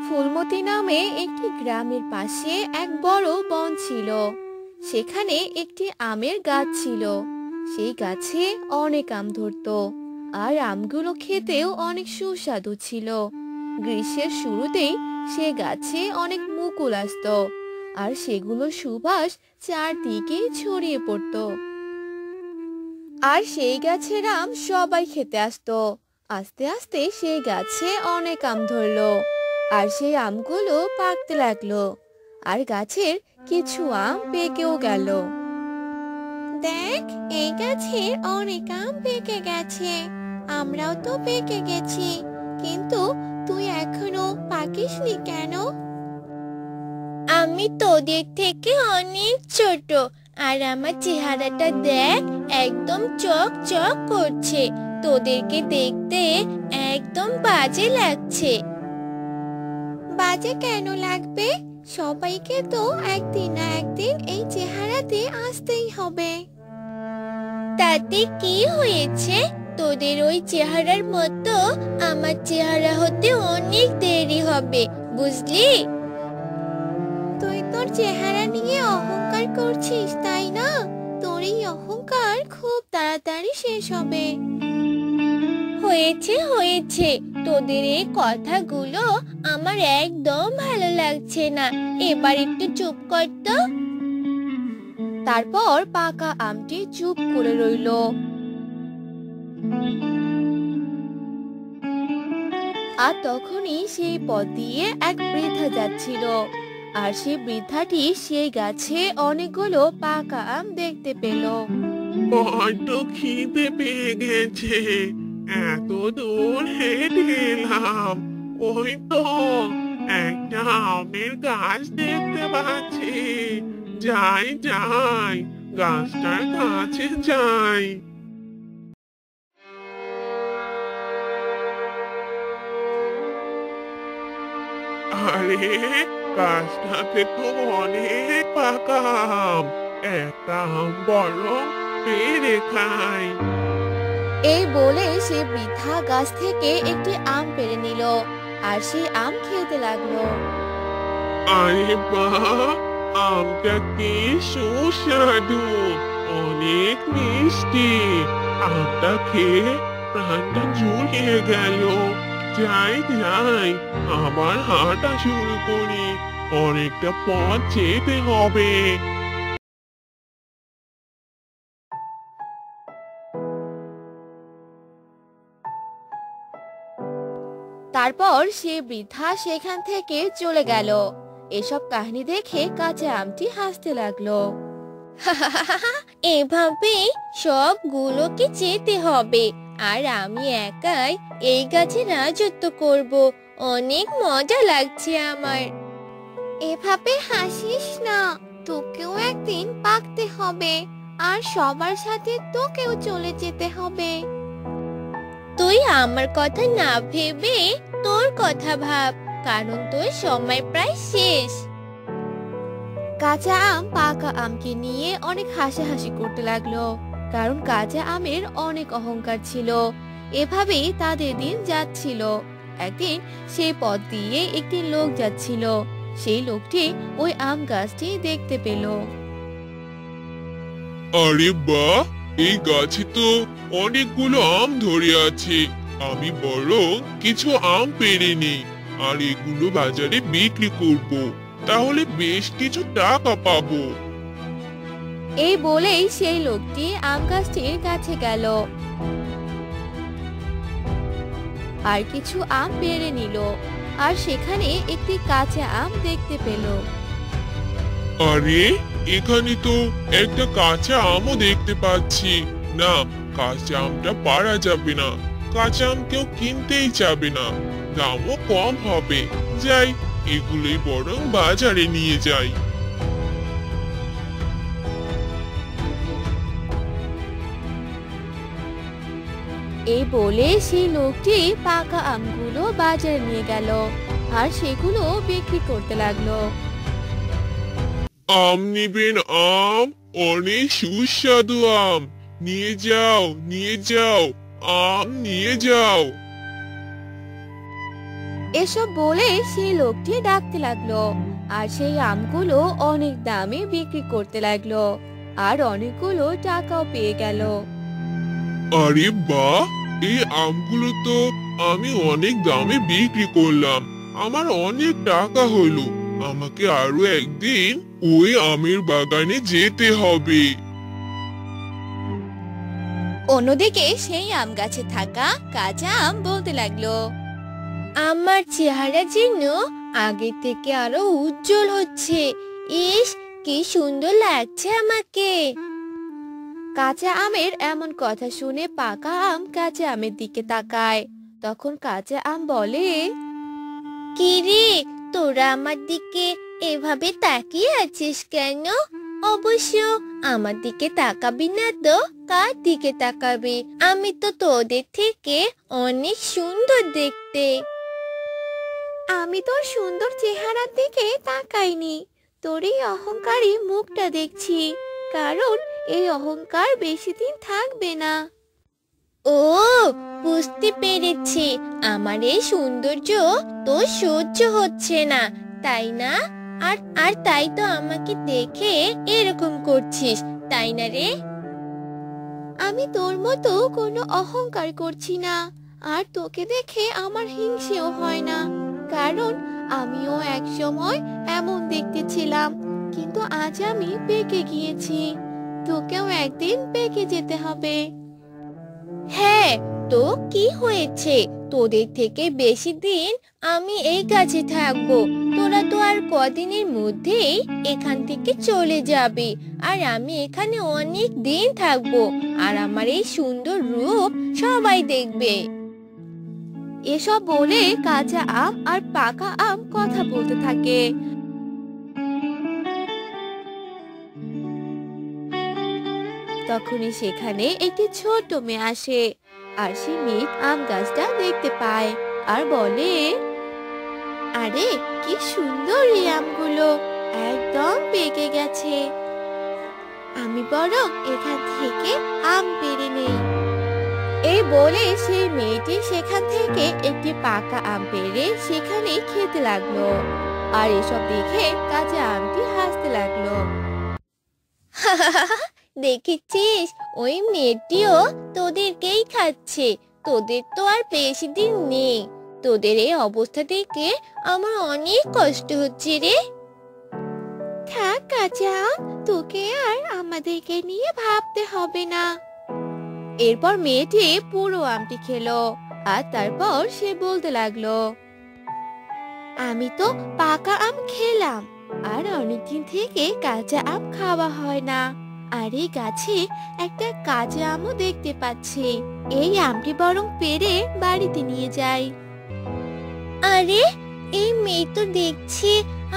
ফুলমতি নামে একটি গ্রামের পাশে এক বড় বন ছিল। সেখানে একটি আমের গাছ ছিল। সেই গাছে অনেক আম ধরতো, আর আমগুলো খেতেও অনেক সুস্বাদু ছিল। গ্রীষ্মের শুরুতেই সে গাছে অনেক মুকুল আসতো, আর সেগুলো সুবাস চারদিকে ছড়িয়ে পড়তো। আর সেই গাছের আম সবাই খেতে আসতো। আস্তে আস্তে সেই গাছে অনেক আম ধরলো, আর সেই আমগুলো পাকতে লাগলো, আর গাছের কিছু আম পেকেও গেল। দেখ, এই গাছের অনেক আম পেকে গেছে, আমরাও তো পেকে গেছি, কিন্তু তুই এখনো পাকিসনি কেন? আমি তোদের থেকে অনেক ছোট, আর আমার চেহারাটা দেখ, একদম চক চক করছে। তোদেরকে দেখতে একদম বাজে লাগছে। বাজে কেন লাগবে? সবাইকে তো একদিন না একদিন এই চেহারাতে আসতেই হবে। তাতে কি হয়েছে? তোদের ওই চেহারার মতো আমার চেহারা হতে অনেক দেরি হবে, বুঝলি? তুই তোর চেহারা নিয়ে অহংকার করছিস, তাই না? তোর এই অহংকার খুব তাড়াতাড়ি শেষ হবে। হয়েছে হয়েছে, তোদের এই কথাগুলো আমার একদম ভালো লাগছে না। এবার একটু চুপ কর তো। তারপর পাকা আমটি চুপ করে রইল। আর তখনই সেই পথ দিয়ে এক বৃদ্ধা যাচ্ছিল, আর সেই বৃদ্ধাটি সেই গাছে অনেকগুলো পাকা আম দেখতে পেল। বড্ড খিদে পেয়ে গেছে, এত দূর হেঁটে এলাম। ওই তো একটা আমের গাছ দেখতে পাচ্ছি। যাই যাই, গাছটার কাছে যাই। আরে, গাছটাতে তো অনেক পাকা আম। একটা আম বরং পেড়ে খাই। এই বলে সে বৃদ্ধা গাছ থেকে একটি আম পেড়ে নিল, আর সেই আম খেতে লাগলো। আরে বাহ, আমটা কি সুস্বাদু, অনেক মিষ্টি। আমটা খেয়ে প্রাণটা জুড়িয়ে গেল। যাই যাই, আবার হাঁটা শুরু করি, অনেকটা পথ যেতে হবে। তারপর সে বৃদ্ধা সেখান থেকে চলে গেল। এসব কাহিনী দেখে কাঁচা আমটি হাসতে লাগলো। এভাবে সবগুলোকে যেতে হবে, আর আমি একাই এই গাছে রাজত্ব করব। অনেক মজা লাগছে আমার। এভাবে হাসিস না, তোকেও একদিন পাকতে হবে, আর সবার সাথে তোকেও চলে যেতে হবে। তুই আমার কথা না ভেবে তোর কথা ভাব, কারণ তোর সময় প্রায় শেষ। কাঁচা আম পাকা আমকে নিয়ে অনেক হাসাহাসি করতে লাগলো, কারণ কাঁচা আমের অনেক অহংকার ছিল। এভাবেই তাদের দিন যাচ্ছিল। একদিন সেই পথ দিয়ে একটি লোক যাচ্ছিল। সেই লোকটি ওই আম গাছটি দেখতে পেল। আরে বাহ, এই গাছে তো অনেকগুলো আম ধরে আছে। আমি বরং কিছু আম পেড়ে নিই, আর এগুলো বাজারে বিক্রি করব। তাহলে বেশ কিছু টাকা পাবো। এই বলেই সেই লোকটি আম গাছটির কাছে গেল, আর কিছু আম পেড়ে নিল, আর সেখানে একটি কাঁচা আম দেখতে পেল। আরে, এখানে তো একটা কাঁচা আমও দেখতে পাচ্ছি। না, কাঁচা আমটা পারা যাবে না। কাঁচা আম কেউ কিনতেই চাবে না, দামও কম হবে। যাই, এগুলোই বরং বাজারে নিয়ে যাই। এই বলে সেই লোকটি পাকা আমগুলো বাজারে নিয়ে গেল, আর সেগুলো বিক্রি করতে লাগলো। আম নিবেন? আম, অনেক সুস্বাদু আম। নিয়ে যাও, নিয়ে যাও, আম নিয়ে যাও। এসব বলে সেই লোকটি ডাকতে লাগলো, আর সেই আমগুলো অনেক দামে বিক্রি করতে লাগলো, আর অনেকগুলো টাকাও পেয়ে গেল। আরে বাহ, এই আমগুলো তো আমি অনেক দামে বিক্রি করলাম, আমার অনেক টাকা হলো। আমাকে আরো একদিন ওই আমের বাগানে যেতে হবে। অন্যদিকে সেই আম গাছে থাকা কাঁচা আম বলতে লাগলো, আমার চেহারা যেন আগের থেকে আরো উজ্জ্বল হচ্ছে। ইস, কি সুন্দর লাগছে আমাকে। কাঁচা আমের এমন কথা শুনে পাকা আম কাঁচা আমের দিকে তাকায়। তখন কাঁচা আম বলে, কি রে, তোরা আমার দিকে এভাবে তাকিয়ে আছিস কেন? অবশ্য আমার দিকে তাকাবি না তো কার দিকে তাকাবি? আমি তো তোদের থেকে অনেক সুন্দর দেখতে। আমি তোর সুন্দর চেহারার দিকে তাকাইনি, তোর এই অহংকারী মুখটা দেখছি, কারণ এই অহংকার বেশি দিন থাকবে না। ও, বুঝতে পেরেছি, আমার এই সৌন্দর্য তোর সহ্য হচ্ছে না, তাই না? আর আর তাই তো আমাকে দেখে এরকম করছিস, তাই না রে? আমি তোর মতো কোনো অহংকার করছি না, আর তোকে দেখে আমার হিংসেও হয় না, কারণ আমিও এক সময় এমন দেখতে ছিলাম, কিন্তু আজ আমি পেকে গিয়েছি। তোকেও একদিন পেকে যেতে হবে। হ্যাঁ, তো কি হয়েছে? তোদের থেকে বেশি দিন আমি এই গাছে থাকবো। তোরা তো আর কদিনের মধ্যেই এখান থেকে চলে যাবে, আর আমি এখানে অনেক দিন থাকবো, আর আমার এই সুন্দর রূপ সবাই দেখবে। এসব বলে কাঁচা আম আর পাকা আম কথা বলতে থাকে। তখনই সেখানে একটি ছোট্ট মেয়ে আসে, আর সে মেয়ে আম গাছটা দেখতে পায় আর বলে, আরে কি সুন্দর এই আমগুলো, একদম পেকে গেছে। আমি বরং এখান থেকে আম পেড়ে নেই। এই বলে সেই মেয়েটি সেখান থেকে একটি পাকা আম পেড়ে সেখানে খেতে লাগলো, আর এসব দেখে কাঁচা আমটি হাসতে লাগলো। দেখেছিস, ওই মেয়েটিও তোদেরকেই খাচ্ছে, তোদের তো আর বেশি দিন নেই। তোদের এই অবস্থা দেখে আমার অনেক কষ্ট হচ্ছে রে। থাক কাঁচা আম, তোকে আর আমাদেরকে নিয়ে ভাবতে হবে না। এরপর মেয়েটি পুরো আমটি খেলো, আর তারপর সে বলতে লাগলো, আমি তো পাকা আম খেলাম, আর অনেকদিন থেকে কাঁচা আম খাওয়া হয় না, আর এই গাছে একটা কাঁচা আমও দেখতে পাচ্ছি। এই আমটি বরং পেড়ে বাড়িতে নিয়ে যাই। আরে, এই মেয়ে তো দেখছি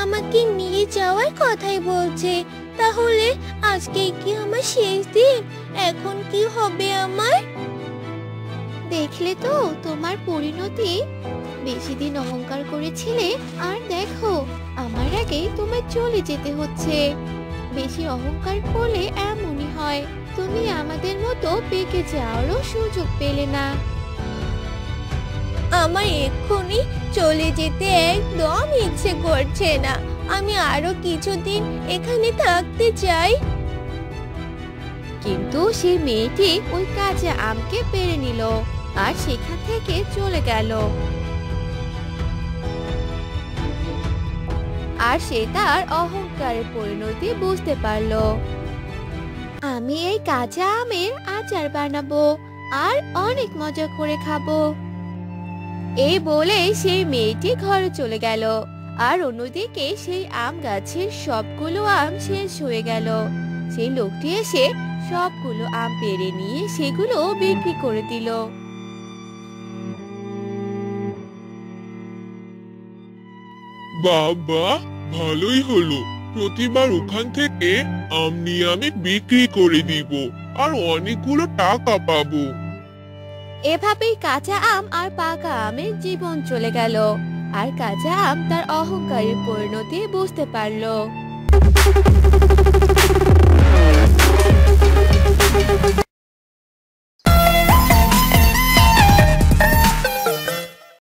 আমাকে নিয়ে যাওয়ার কথাই বলছে। তাহলে আজকে কি আমার শেষ দিন? এখন কি হবে আমার? দেখলে তো তোমার পরিণতি। বেশি দিন অহংকার করেছিলে, আর দেখো আমার আগে তোমায় চলে যেতে হচ্ছে। বেশি অহংকার করলে এমনই হয়, তুমি আমাদের মতো পেকে যাওয়ারও সুযোগ পেলে না। আমার এক্ষুনি চলে যেতে একদম ইচ্ছে করছে না, আমি আরো কিছুদিন এখানে থাকতে চাই। কিন্তু সেই মেয়েটি ওই কাঁচা আমকে পেড়ে নিল, আর সেখান থেকে চলে গেল। আর সে তার অহংকারের পরিণতি বুঝতে পারলো। আমি এই কাঁচা আমের আচার বানাবো, আর অনেক মজা করে খাবো। এই বলে সেই মেয়েটি ঘরে চলে গেল, আর অন্যদিকে সেই আম গাছের সবগুলো আম শেষ হয়ে গেল। সেই লোকটি এসে সবগুলো আম পেড়ে নিয়ে সেগুলো বিক্রি করে দিল। বাবা, ভালোই হলো, প্রতিবার ওখান থেকে আম নিয়ে আমি বিক্রি করে দিব, আর অনেকগুলো টাকা পাবো। এভাবেই কাঁচা আম আর পাকা আমের জীবন চলে গেল, আর কাঁচা আম তার অহংকারের পরিণতি বুঝতে পারলো।